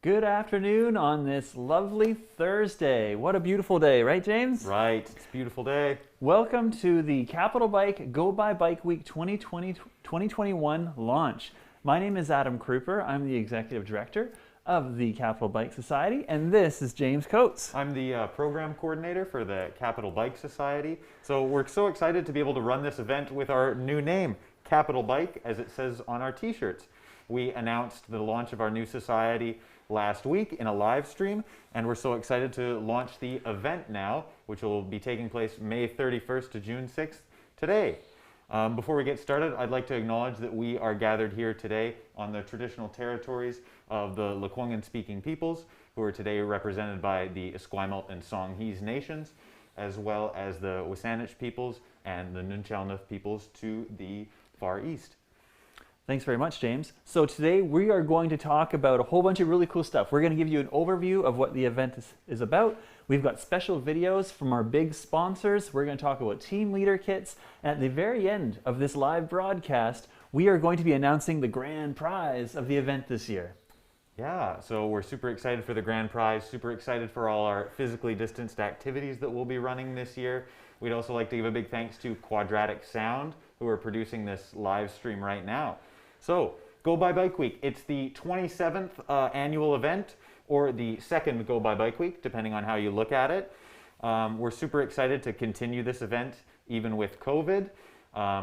Good afternoon on this lovely Thursday. What a beautiful day, right, James? Right, it's a beautiful day. Welcome to the Capital Bike Go by Bike Week 2020-2021 launch. My name is Adam Kruper. I'm the Executive Director of the Capital Bike Society, and this is James Coates. I'm the program coordinator for the Capital Bike Society. So we're so excited to be able to run this event with our new name, Capital Bike, as it says on our t-shirts. We announced the launch of our new society last week in a live stream, and we're so excited to launch the event now, which will be taking place May 31st to June 6th today. Before we get started, I'd like to acknowledge that we are gathered here today on the traditional territories of the Lekwungen-speaking peoples, who are today represented by the Esquimalt and Songhees nations, as well as the Wasanich peoples and the Nunchal-Nth peoples to the far east. Thanks very much, James. So today we are going to talk about a whole bunch of really cool stuff. We're going to give you an overview of what the event is about. We've got special videos from our big sponsors. We're going to talk about team leader kits. And at the very end of this live broadcast, we are going to be announcing the grand prize of the event this year. Yeah, so we're super excited for the grand prize, super excited for all our physically distanced activities that we'll be running this year. We'd also like to give a big thanks to Quadratic Sound, who are producing this live stream right now. So, Go by Bike Week. It's the 27th annual event, or the second Go by Bike Week, depending on how you look at it. We're super excited to continue this event, even with COVID.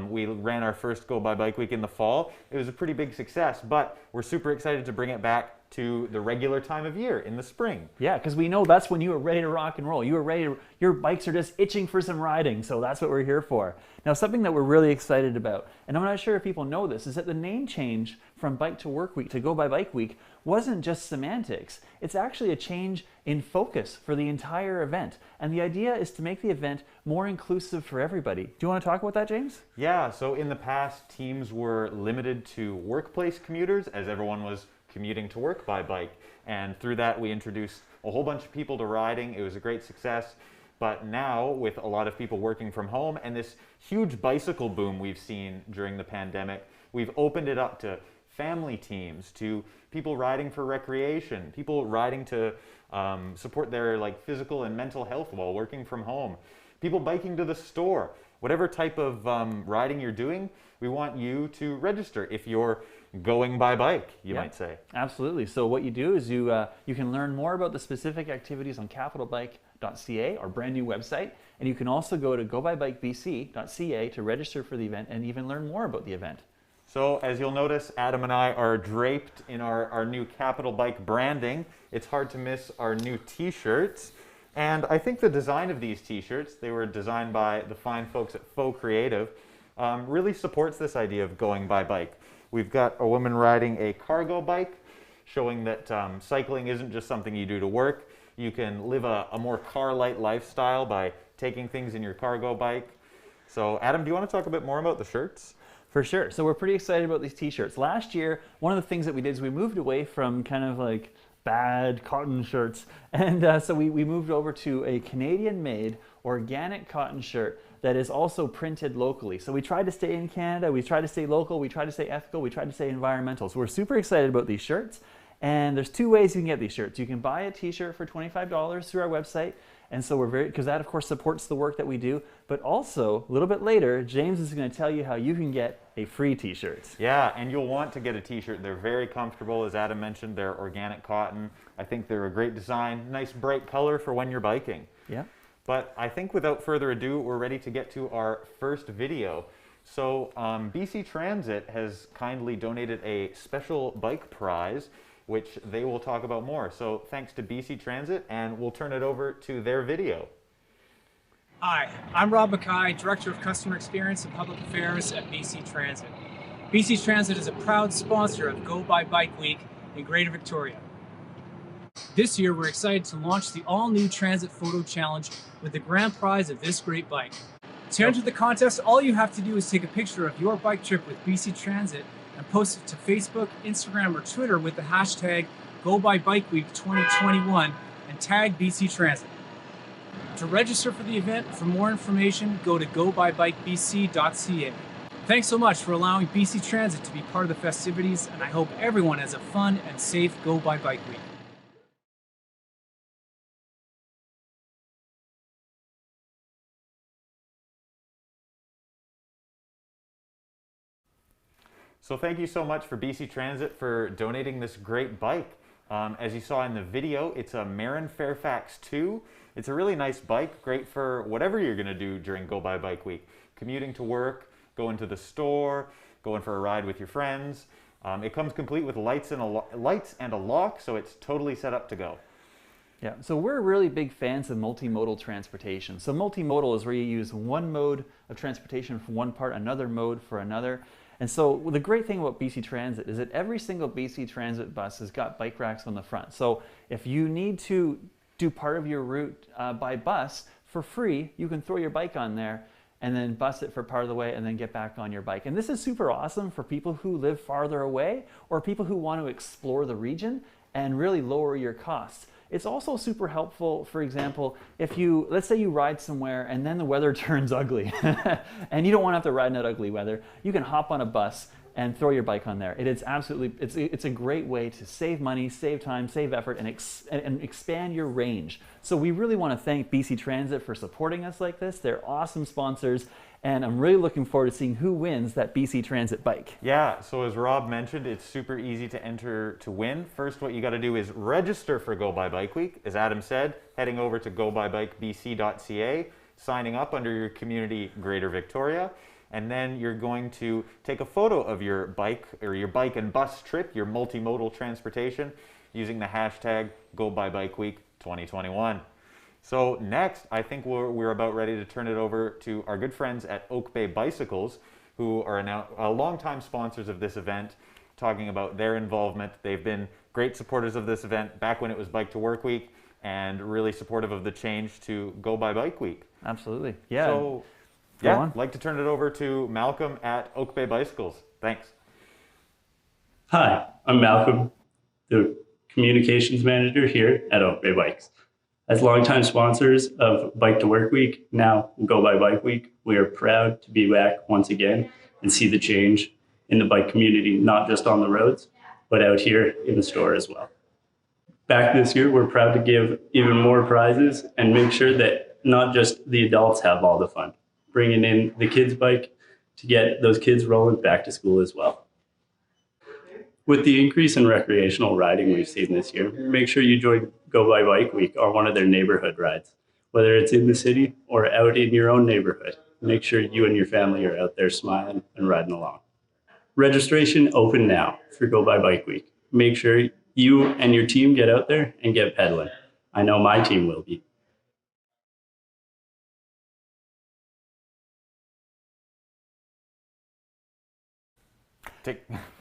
We ran our first Go by Bike Week in the fall. It was a pretty big success, but we're super excited to bring it back to the regular time of year in the spring. Yeah, because we know that's when you are ready to rock and roll. You are ready your bikes are just itching for some riding, so that's what we're here for. Now, something that we're really excited about, and I'm not sure if people know this, is that the name change from Bike to Work Week to Go by Bike Week wasn't just semantics. It's actually a change in focus for the entire event. And the idea is to make the event more inclusive for everybody. Do you want to talk about that, James? Yeah, so in the past, teams were limited to workplace commuters, as everyone was commuting to work by bike. And through that, we introduced a whole bunch of people to riding. It was a great success. But now, with a lot of people working from home and this huge bicycle boom we've seen during the pandemic, we've opened it up to family teams, to people riding for recreation, people riding to support their physical and mental health while working from home, people biking to the store. Whatever type of riding you're doing, we want you to register if you're going by bike, you might say. Absolutely. So what you do is you can learn more about the specific activities on capitalbike.ca, our brand new website, and you can also go to gobybikebc.ca to register for the event and even learn more about the event. So as you'll notice, Adam and I are draped in our new Capital Bike branding. It's hard to miss our new t-shirts. And I think the design of these t-shirts, they were designed by the fine folks at Faux Creative, really supports this idea of going by bike. We've got a woman riding a cargo bike, showing that cycling isn't just something you do to work. You can live a more car-light lifestyle by taking things in your cargo bike. So Adam, do you want to talk a bit more about the shirts? For sure. So we're pretty excited about these t-shirts. Last year, one of the things that we did is we moved away from kind of like bad cotton shirts. And so we moved over to a Canadian-made organic cotton shirt that is also printed locally. So we tried to stay in Canada, we tried to stay local, we tried to stay ethical, we tried to stay environmental. So we're super excited about these shirts. And there's two ways you can get these shirts. You can buy a t-shirt for $25 through our website. And so because that of course supports the work that we do. But also, a little bit later, James is going to tell you how you can get a free t-shirt. Yeah, and you'll want to get a t-shirt. They're very comfortable. As Adam mentioned, they're organic cotton. I think they're a great design, nice bright color for when you're biking. Yeah. But I think without further ado, we're ready to get to our first video. So BC Transit has kindly donated a special bike prize, which they will talk about more. So thanks to BC Transit, and we'll turn it over to their video. Hi, I'm Rob Mackay, Director of Customer Experience and Public Affairs at BC Transit. BC Transit is a proud sponsor of Go by Bike Week in Greater Victoria. This year, we're excited to launch the all-new Transit Photo Challenge with the grand prize of this great bike. To enter the contest, all you have to do is take a picture of your bike trip with BC Transit and post it to Facebook, Instagram, or Twitter with the hashtag GoByBikeWeek2021 and tag BC Transit. To register for the event, for more information, go to gobybikebc.ca. Thanks so much for allowing BC Transit to be part of the festivities, and I hope everyone has a fun and safe Go by Bike Week. So thank you so much for BC Transit for donating this great bike. As you saw in the video, it's a Marin Fairfax 2. It's a really nice bike, great for whatever you're going to do during Go By Bike Week. Commuting to work, going to the store, going for a ride with your friends. It comes complete with lights and a lock, so it's totally set up to go. Yeah, so we're really big fans of multimodal transportation. So multimodal is where you use one mode of transportation for one part, another mode for another. And so the great thing about BC Transit is that every single BC Transit bus has got bike racks on the front. So if you need to do part of your route by bus for free, you can throw your bike on there and then bus it for part of the way and then get back on your bike. And this is super awesome for people who live farther away or people who want to explore the region and really lower your costs. It's also super helpful, for example, if you, let's say you ride somewhere and then the weather turns ugly and you don't want to have to ride in that ugly weather, you can hop on a bus and throw your bike on there. It is absolutely, it's a great way to save money, save time, save effort, and expand your range. So we really want to thank BC Transit for supporting us like this. They're awesome sponsors, and I'm really looking forward to seeing who wins that BC Transit bike. Yeah, so as Rob mentioned, it's super easy to enter to win. First, what you got to do is register for Go By Bike Week. As Adam said, heading over to gobybikebc.ca, signing up under your community Greater Victoria, and then you're going to take a photo of your bike or your bike and bus trip, your multimodal transportation, using the hashtag GoByBikeWeek2021. So next, I think we're about ready to turn it over to our good friends at Oak Bay Bicycles, who are now longtime sponsors of this event, talking about their involvement. They've been great supporters of this event back when it was Bike to Work Week, and really supportive of the change to Go By Bike Week. Absolutely. Yeah. So, yeah, I'd like to turn it over to Malcolm at Oak Bay Bicycles. Thanks. Hi, I'm Malcolm, the communications manager here at Oak Bay Bikes. As longtime sponsors of Bike to Work Week, now Go By Bike Week, we are proud to be back once again and see the change in the bike community, not just on the roads, but out here in the store as well. Back this year, we're proud to give even more prizes and make sure that not just the adults have all the fun, bringing in the kids' bike to get those kids rolling back to school as well. With the increase in recreational riding we've seen this year, make sure you join Go By Bike Week on one of their neighborhood rides, whether it's in the city or out in your own neighborhood. Make sure you and your family are out there smiling and riding along. Registration open now for Go By Bike Week. Make sure you and your team get out there and get pedaling. I know my team will be.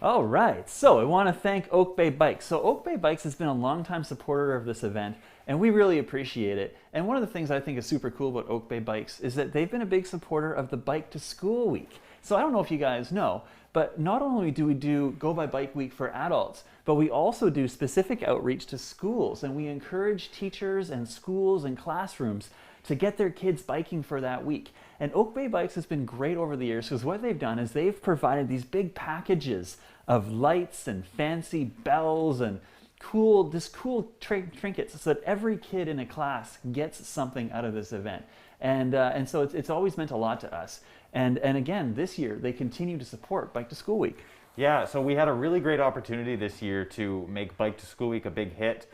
All right, so I want to thank Oak Bay Bikes. So Oak Bay Bikes has been a longtime supporter of this event, and we really appreciate it. And one of the things I think is super cool about Oak Bay Bikes is that they've been a big supporter of the Bike to School Week. So I don't know if you guys know, but not only do we do Go By Bike Week for adults, but we also do specific outreach to schools, and we encourage teachers and schools and classrooms to get their kids biking for that week. And Oak Bay Bikes has been great over the years because what they've done is they've provided these big packages of lights and fancy bells and cool trinkets so that every kid in a class gets something out of this event. And so it's always meant a lot to us. And again, this year they continue to support Bike to School Week. Yeah, so we had a really great opportunity this year to make Bike to School Week a big hit.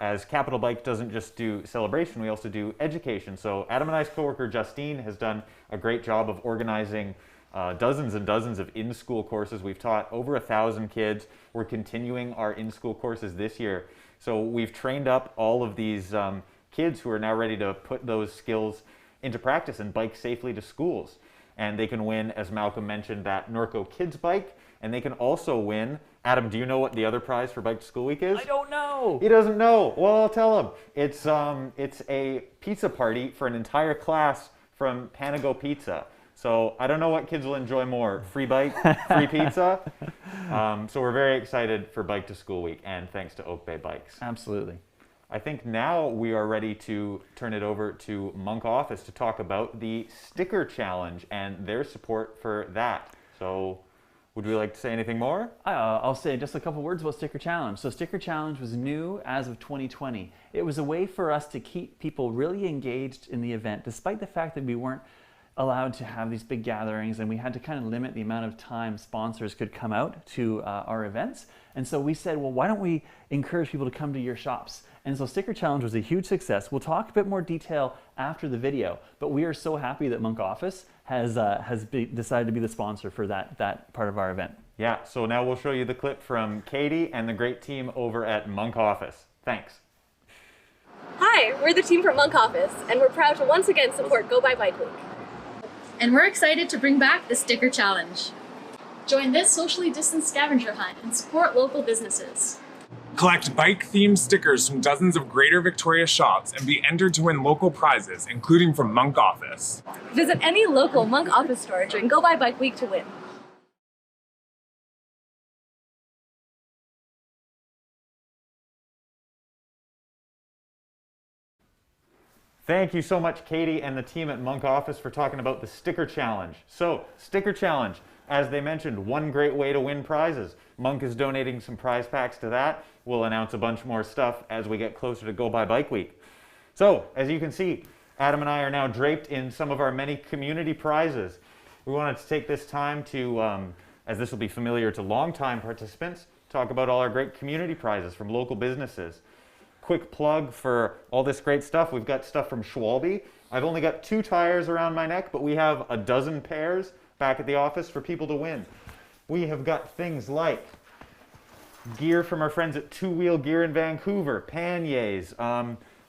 As Capital Bike doesn't just do celebration, we also do education. So Adam and I's coworker Justine has done a great job of organizing dozens and dozens of in-school courses. We've taught over 1,000 kids. We're continuing our in-school courses this year. So we've trained up all of these kids who are now ready to put those skills into practice and bike safely to schools. And they can win, as Malcolm mentioned, that Norco Kids Bike. And they can also win. Adam, do you know what the other prize for Bike to School Week is? I don't know. He doesn't know. Well, I'll tell him. It's a pizza party for an entire class from Panago Pizza. So I don't know what kids will enjoy more, free bike, free pizza. So we're very excited for Bike to School Week, and thanks to Oak Bay Bikes. Absolutely. I think now we are ready to turn it over to Monk Office to talk about the sticker challenge and their support for that. So would we like to say anything more? I'll say just a couple words about Sticker Challenge. So Sticker Challenge was new as of 2020. It was a way for us to keep people really engaged in the event, despite the fact that we weren't allowed to have these big gatherings, and we had to kind of limit the amount of time sponsors could come out to our events. And so we said, well, why don't we encourage people to come to your shops? And so Sticker Challenge was a huge success. We'll talk a bit more detail after the video, but we are so happy that Monk Office has decided to be the sponsor for that part of our event. Yeah, so now we'll show you the clip from Katie and the great team over at Monk Office. Thanks. Hi, we're the team from Monk Office, and we're proud to once again support Go by Bike Week. And we're excited to bring back the Sticker Challenge. Join this socially distanced scavenger hunt and support local businesses. Collect bike-themed stickers from dozens of Greater Victoria shops and be entered to win local prizes, including from Monk Office. Visit any local Monk Office store during Go by Bike Week to win. Thank you so much, Katie and the team at Monk Office, for talking about the Sticker Challenge. So, Sticker Challenge, as they mentioned, one great way to win prizes. Monk is donating some prize packs to that. We'll announce a bunch more stuff as we get closer to Go by Bike Week. So, as you can see, Adam and I are now draped in some of our many community prizes. We wanted to take this time to, as this will be familiar to longtime participants, talk about all our great community prizes from local businesses. Quick plug for all this great stuff. We've got stuff from Schwalbe. I've only got 2 tires around my neck, but we have a dozen pairs back at the office for people to win. We have got things like gear from our friends at Two Wheel Gear in Vancouver, panniers,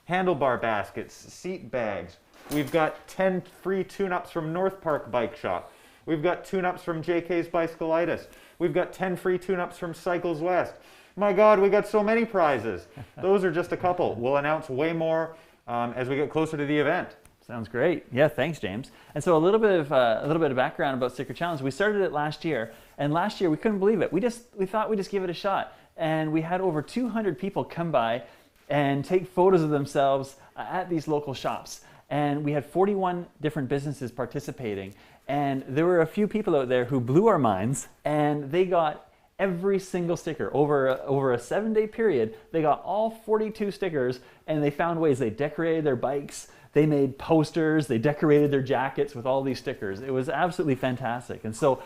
handlebar baskets, seat bags. We've got 10 free tune-ups from North Park Bike Shop. We've got tune-ups from JK's Bicycleitis. We've got 10 free tune-ups from Cycles West. My God, we got so many prizes. Those are just a couple. We'll announce way more as we get closer to the event. Sounds great. Yeah, thanks, James. And so a little bit of background about Sticker Challenge. We started it last year, and last year we couldn't believe it. We thought we'd just give it a shot, and we had over 200 people come by and take photos of themselves at these local shops. And we had 41 different businesses participating, and there were a few people out there who blew our minds, and they got every single sticker over a 7-day period. They got all 42 stickers, and they found ways. They decorated their bikes, they made posters, they decorated their jackets with all these stickers. It was absolutely fantastic. And so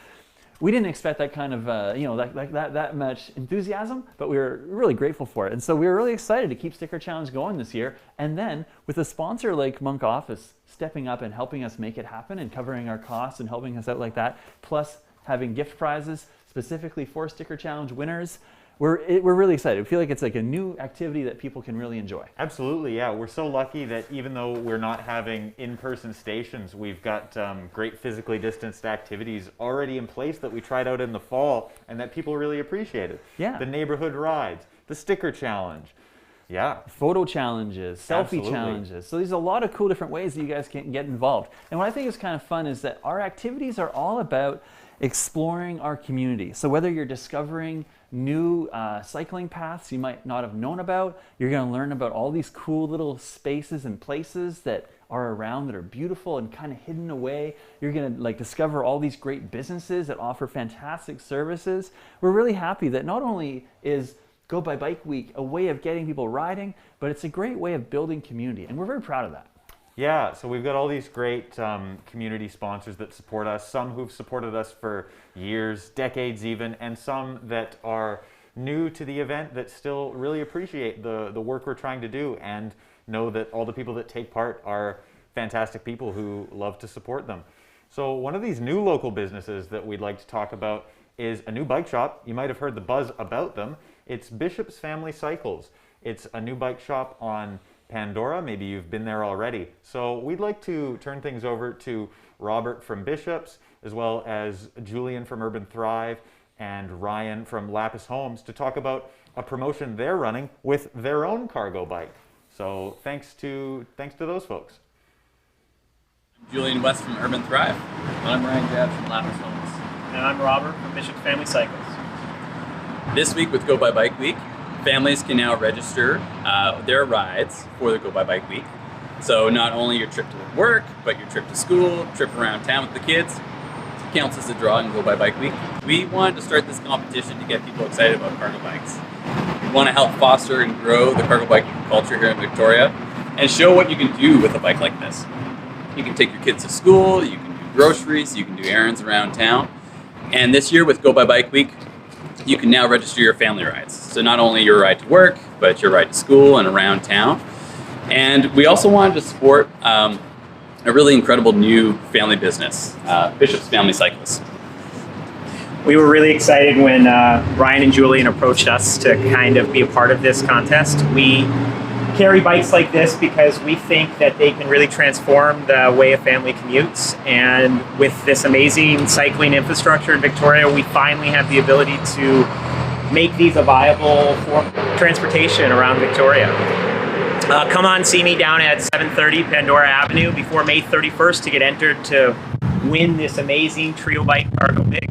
we didn't expect that kind of that much enthusiasm, but we were really grateful for it. And so we were really excited to keep Sticker Challenge going this year. And then with a sponsor like Monk Office stepping up and helping us make it happen and covering our costs and helping us out like that, plus having gift prizes specifically for Sticker Challenge winners, we're really excited. We feel like it's like a new activity that people can really enjoy. Absolutely, yeah. We're so lucky that even though we're not having in-person stations, we've got great physically distanced activities already in place that we tried out in the fall and that people really appreciated. Yeah. The neighborhood rides, the Sticker Challenge. Yeah. Photo challenges, selfie Absolutely. challenges. So there's a lot of cool different ways that you guys can get involved. And what I think is kind of fun is that our activities are all about exploring our community. So whether you're discovering new cycling paths you might not have known about, you're going to learn about all these cool little spaces and places that are around that are beautiful and kind of hidden away. You're going to discover all these great businesses that offer fantastic services. We're really happy that not only is Go by Bike Week a way of getting people riding, but it's a great way of building community, and we're very proud of that. Yeah, so we've got all these great community sponsors that support us, some who've supported us for years, decades even, and some that are new to the event that still really appreciate the work we're trying to do and know that all the people that take part are fantastic people who love to support them. So one of these new local businesses that we'd like to talk about is a new bike shop. You might have heard the buzz about them. It's Bishop's Family Cycles. It's a new bike shop on Pandora. Maybe you've been there already. So we'd like to turn things over to Robert from Bishop's, as well as Julian from Urban Thrive and Ryan from Lapis Homes to talk about a promotion they're running with their own cargo bike. So thanks to those folks. Julian West from Urban Thrive. I'm Ryan Jabs from Lapis Homes. And I'm Robert from Bishop's Family Cycles. This week with Go by Bike Week, families can now register their rides for the Go by Bike Week. So not only your trip to work, but your trip to school, trip around town with the kids, counts as a draw in Go by Bike Week. We wanted to start this competition to get people excited about cargo bikes. We want to help foster and grow the cargo bike culture here in Victoria and show what you can do with a bike like this. You can take your kids to school, you can do groceries, you can do errands around town. And this year with Go by Bike Week, you can now register your family rides. So not only your ride to work, but your ride to school and around town. And we also wanted to support a really incredible new family business, Bishop's Family Cycles. We were really excited when Ryan and Julian approached us to kind of be a part of this contest. We carry bikes like this because we think that they can really transform the way a family commutes. And with this amazing cycling infrastructure in Victoria, we finally have the ability to make these a viable form of transportation around Victoria. Come on, see me down at 7:30 Pandora Avenue before May 31st to get entered to win this amazing trio bike cargo big.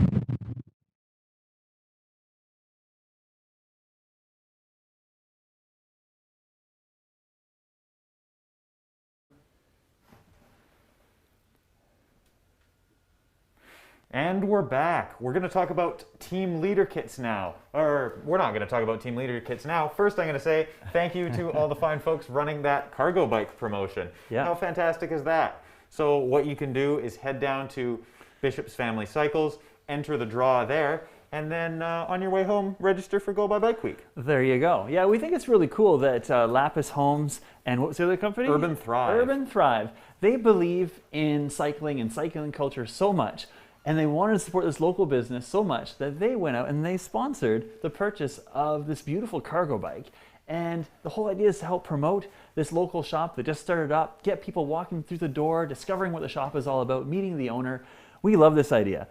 And we're back. We're going to talk about team leader kits now. Or we're not going to talk about team leader kits now. First, I'm going to say thank you to all the fine folks running that cargo bike promotion. Yeah. How fantastic is that? So what you can do is head down to Bishop's Family Cycles, enter the draw there, and then on your way home, register for Go by Bike Week. There you go. Yeah, we think it's really cool that Lapis Homes and what was the other company? Urban Thrive. Urban Thrive. They believe in cycling and cycling culture so much, and they wanted to support this local business so much that they went out and they sponsored the purchase of this beautiful cargo bike. And the whole idea is to help promote this local shop that just started up, get people walking through the door, discovering what the shop is all about, meeting the owner. We love this idea.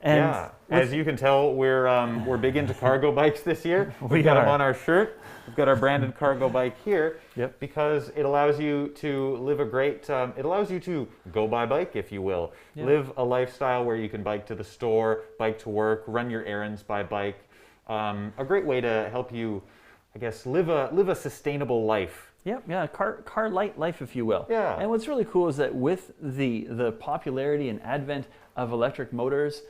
And yeah, as you can tell, we're big into cargo bikes this year. We've got them on our shirt. We've got our branded cargo bike here. Yep. Because it allows you to live a great, it allows you to go by bike, if you will. Yeah. Live a lifestyle where you can bike to the store, bike to work, run your errands by bike. A great way to help you, I guess, live a sustainable life. Yep, yeah, car light life, if you will. Yeah. And what's really cool is that with the popularity and advent of electric motors,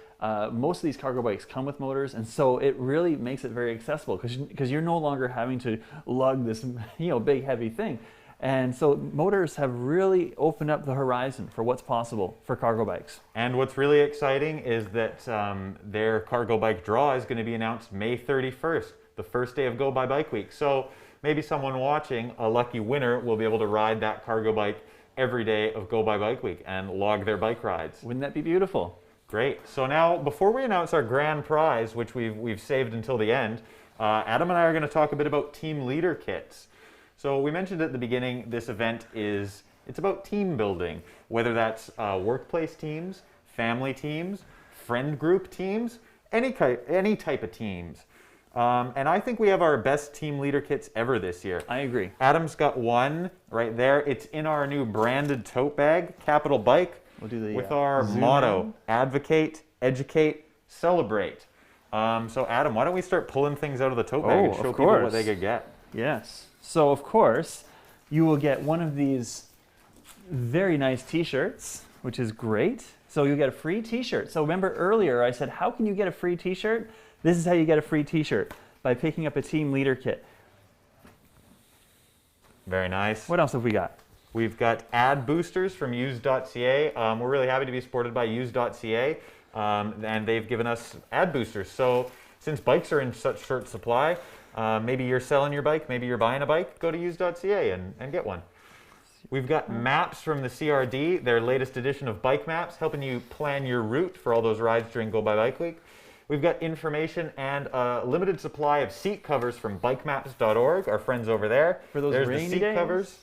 most of these cargo bikes come with motors, and so it really makes it very accessible because you're no longer having to lug this big heavy thing. And so motors have really opened up the horizon for what's possible for cargo bikes. And what's really exciting is that their cargo bike draw is going to be announced May 31st, the first day of Go by Bike Week. So maybe someone watching, a lucky winner, will be able to ride that cargo bike every day of Go by Bike Week and log their bike rides. Wouldn't that be beautiful? Great. So now, before we announce our grand prize, which we've saved until the end, Adam and I are going to talk a bit about team leader kits. So we mentioned at the beginning, this event it's about team building, whether that's workplace teams, family teams, friend group teams, any type of teams. And I think we have our best team leader kits ever this year. I agree. Adam's got one right there. It's in our new branded tote bag, Capital Bike, We'll do the, with our motto, advocate, educate, celebrate. So Adam, why don't we start pulling things out of the tote bag and show people what they could get? Yes. So of course, you will get one of these very nice t-shirts, which is great. So you'll get a free t-shirt. So remember earlier I said, how can you get a free t-shirt? This is how you get a free t-shirt, by picking up a team leader kit. Very nice. What else have we got? We've got ad boosters from used.ca. We're really happy to be supported by used.ca, and they've given us ad boosters. So since bikes are in such short supply, maybe you're selling your bike, maybe you're buying a bike, go to used.ca and get one. We've got maps from the CRD, their latest edition of bike maps, helping you plan your route for all those rides during Go by Bike Week. We've got information and a limited supply of seat covers from bikemaps.org, our friends over there. For those There's rainy the seat days? covers.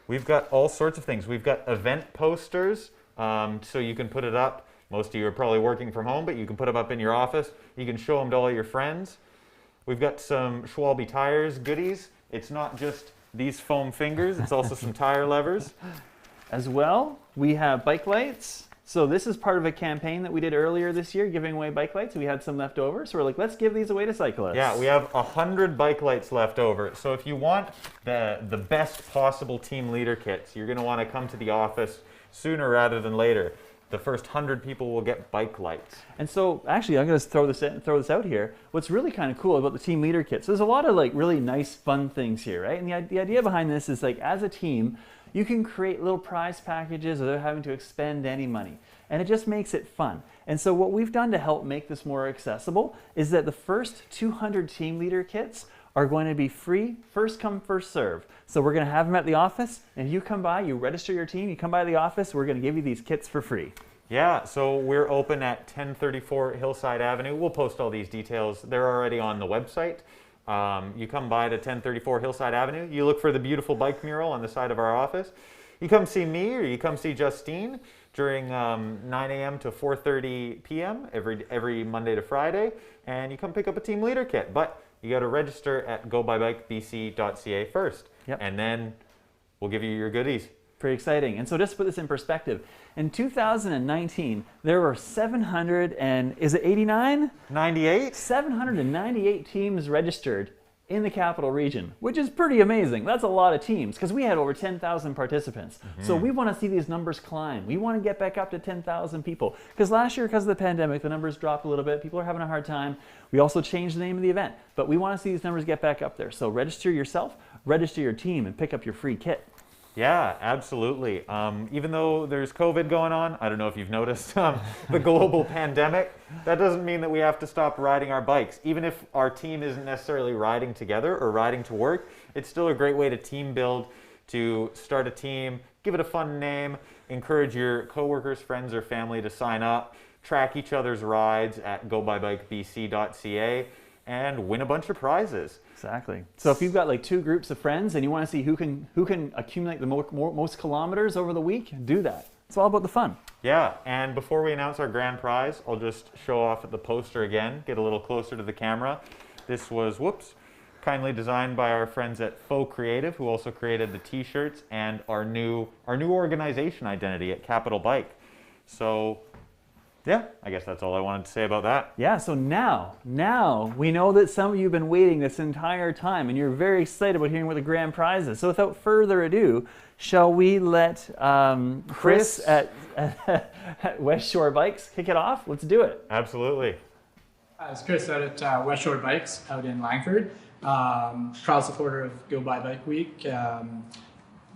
We've got all sorts of things. We've got event posters, so you can put it up. Most of you are probably working from home, but you can put them up in your office. You can show them to all your friends. We've got some Schwalbe tires goodies. It's not just these foam fingers, it's also some tire levers. As well, we have bike lights. So this is part of a campaign that we did earlier this year, giving away bike lights. We had some left over, so we're like, let's give these away to cyclists. Yeah, we have 100 bike lights left over. So if you want the best possible team leader kits, you're going to want to come to the office sooner rather than later. The first 100 people will get bike lights. And so actually, I'm going to throw this out here. What's really kind of cool about the team leader kits, there's a lot of like really nice, fun things here, right? And the idea behind this is like, as a team, You can create little prize packages without having to expend any money. And it just makes it fun. And so what we've done to help make this more accessible is that the first 200 team leader kits are going to be free, first come, first serve. So we're going to have them at the office, and if you come by, you register your team, you come by the office, we're going to give you these kits for free. Yeah, so we're open at 1034 Hillside Avenue. We'll post all these details. They're already on the website. You come by to 1034 Hillside Avenue, you look for the beautiful bike mural on the side of our office. You come see me or you come see Justine during 9 a.m. to 4:30 p.m. every Monday to Friday, and you come pick up a team leader kit. But you got to register at gobybikebc.ca first, and then we'll give you your goodies. Pretty exciting. And so just to put this in perspective, in 2019, there were 789? 98? 798 teams registered in the capital region, which is pretty amazing. That's a lot of teams because we had over 10,000 participants. So we want to see these numbers climb. We want to get back up to 10,000 people because last year, because of the pandemic, the numbers dropped a little bit. People are having a hard time. We also changed the name of the event, but we want to see these numbers get back up there. So register yourself, register your team, and pick up your free kit. Yeah, absolutely. Even though there's COVID going on, I don't know if you've noticed, the global pandemic, that doesn't mean that we have to stop riding our bikes. Even if our team isn't necessarily riding together or riding to work, it's still a great way to team build, to start a team, give it a fun name, encourage your coworkers, friends, or family to sign up, track each other's rides at gobybikebc.ca, and win a bunch of prizes. Exactly. So if you've got like two groups of friends and you want to see who can accumulate the most kilometers over the week, do that. It's all about the fun. Yeah, and before we announce our grand prize, I'll just show off the poster again, get a little closer to the camera. This was, kindly designed by our friends at Faux Creative, who also created the t-shirts and our new organization identity at Capital Bike. So yeah, I guess that's all I wanted to say about that. Yeah, so now we know that some of you have been waiting this entire time and you're very excited about hearing what the grand prize is. So without further ado, shall we let Chris at West Shore Bikes kick it off? Let's do it. Absolutely. It's Chris out at West Shore Bikes out in Langford. Proud supporter of Go By Bike Week.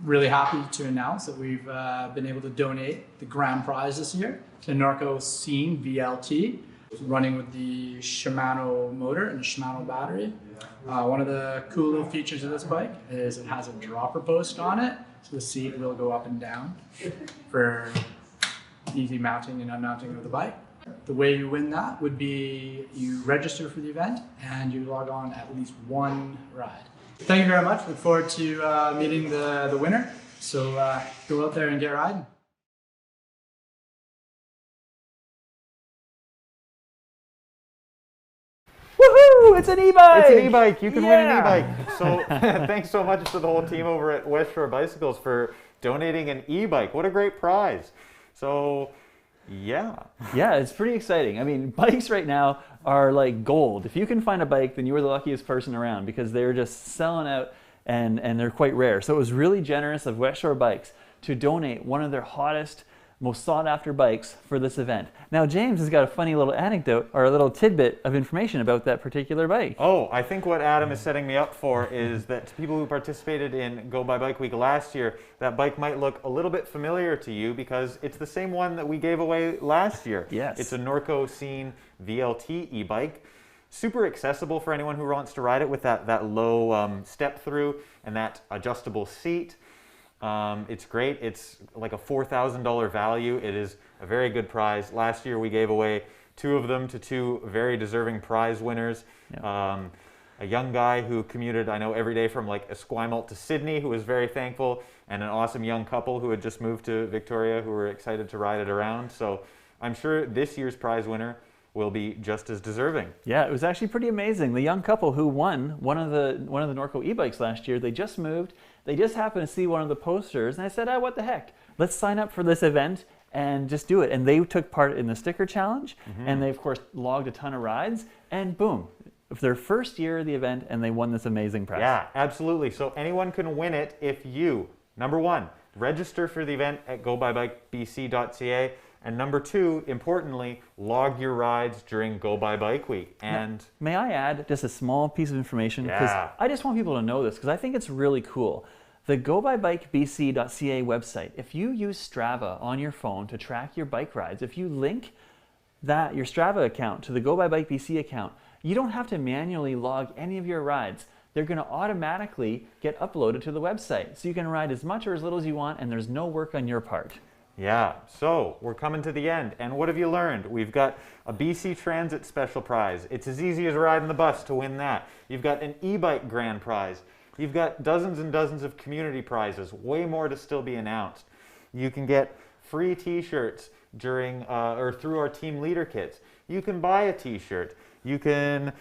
Really happy to announce that we've been able to donate the grand prize this year to Norco Scene VLT, running with the Shimano motor and the Shimano battery. One of the cool little features of this bike is it has a dropper post on it, so the seat will go up and down for easy mounting and unmounting of the bike. The way you win that would be you register for the event and you log on at least one ride. Thank you very much. Look forward to meeting the winner. So go out there and get riding. Woohoo! It's an e-bike! It's an e-bike. You can win an e-bike. So thanks so much to the whole team over at West Shore Bicycles for donating an e-bike. What a great prize. So yeah, it's pretty exciting. I mean, bikes right now are like gold. If you can find a bike, then you are the luckiest person around because they're just selling out and they're quite rare. So it was really generous of West Shore Bikes to donate one of their hottest, most sought after bikes for this event. Now James has got a funny little anecdote or a little tidbit of information about that particular bike. Oh, I think what Adam is setting me up for is that to people who participated in Go By Bike Week last year, that bike might look a little bit familiar to you because it's the same one that we gave away last year. Yes. It's a Norco Scene VLT e-bike. Super accessible for anyone who wants to ride it with that low step through and that adjustable seat. It's great. It's like a $4,000 value. It is a very good prize. Last year we gave away 2 of them to 2 very deserving prize winners. Yep. A young guy who commuted, I know, every day from like Esquimalt to Sydney, who was very thankful, and an awesome young couple who had just moved to Victoria who were excited to ride it around. So I'm sure this year's prize winner will be just as deserving. Yeah, it was actually pretty amazing. The young couple who won one of the Norco e-bikes last year, they just moved. They just happened to see one of the posters, and I said, what the heck? Let's sign up for this event and just do it. And they took part in the sticker challenge, and they, of course, logged a ton of rides, and boom, it's their first year of the event, and they won this amazing prize. Yeah, absolutely. So anyone can win it if you, number 1, register for the event at gobybikebc.ca, and number 2, importantly, log your rides during Go By Bike Week. And may I add just a small piece of information? Because I just want people to know this, because I think it's really cool. The gobybikebc.ca website, if you use Strava on your phone to track your bike rides, if you link your Strava account to the Go by Bike BC account, you don't have to manually log any of your rides. They're going to automatically get uploaded to the website. So you can ride as much or as little as you want, and there's no work on your part. Yeah, so we're coming to the end. And what have you learned? We've got a BC Transit special prize. It's as easy as riding the bus to win that. You've got an e-bike grand prize. You've got dozens and dozens of community prizes, way more to still be announced. You can get free t-shirts during or through our team leader kits. You can buy a t-shirt. You can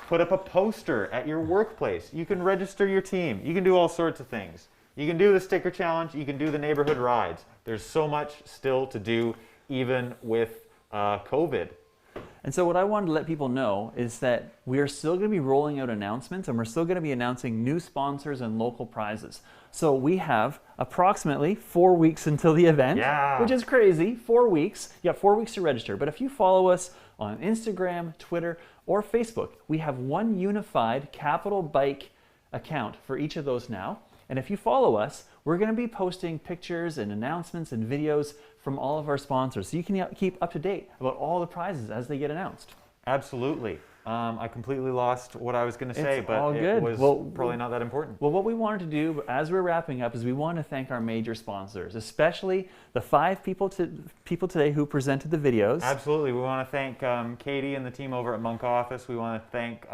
put up a poster at your workplace. You can register your team. You can do all sorts of things. You can do the sticker challenge. You can do the neighborhood rides. There's so much still to do, even with COVID. And so what I wanted to let people know is that we are still going to be rolling out announcements, and we're still going to be announcing new sponsors and local prizes. So we have approximately 4 weeks until the event, which is crazy. 4 weeks. You got 4 weeks to register. But if you follow us on Instagram, Twitter, or Facebook, we have one unified Capital Bike account for each of those now. And if you follow us, we're going to be posting pictures and announcements and videos from all of our sponsors, so you can keep up to date about all the prizes as they get announced. Absolutely. I completely lost what I was going to say, but all good. It was probably not that important. Well, what we wanted to do as we're wrapping up is we want to thank our major sponsors, especially the 5 people today who presented the videos. Absolutely. We want to thank Katie and the team over at Monk Office. We want to thank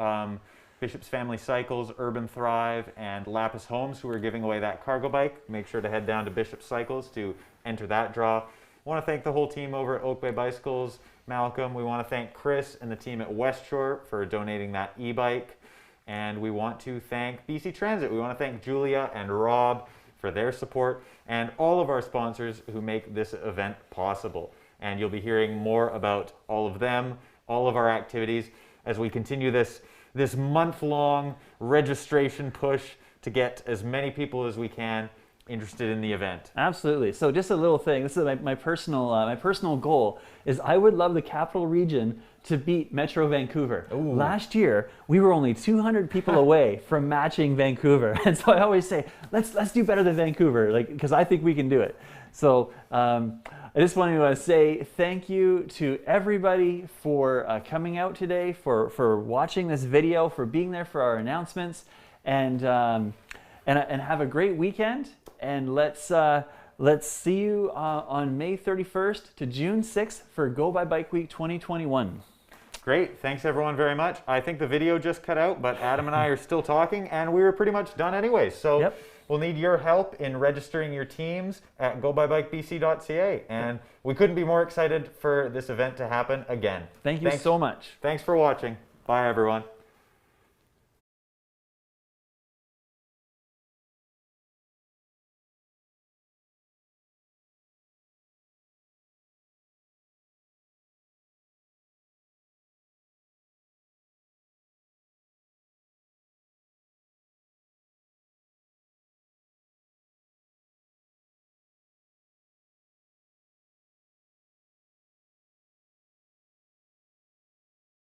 Bishop's Family Cycles, Urban Thrive, and Lapis Homes, who are giving away that cargo bike. Make sure to head down to Bishop Cycles to enter that draw. I want to thank the whole team over at Oak Bay Bicycles, Malcolm. We want to thank Chris and the team at West Shore for donating that e-bike. And we want to thank BC Transit. We want to thank Julia and Rob for their support, and all of our sponsors who make this event possible. And you'll be hearing more about all of them, all of our activities, as we continue this month-long registration push to get as many people as we can interested in the event. Absolutely. So just a little thing. This is my personal goal is I would love the Capital Region to beat Metro Vancouver. Ooh. Last year we were only 200 people away from matching Vancouver, and so I always say let's do better than Vancouver, because I think we can do it. So I just wanted to say thank you to everybody for coming out today, for watching this video, for being there for our announcements, and have a great weekend. And let's see you on May 31st to June 6th for Go by Bike Week 2021. Great. Thanks everyone very much. I think the video just cut out, but Adam and I are still talking, and we were pretty much done anyway. So we'll need your help in registering your teams at gobybikebc.ca. And we couldn't be more excited for this event to happen again. Thanks so much. Thanks for watching. Bye, everyone.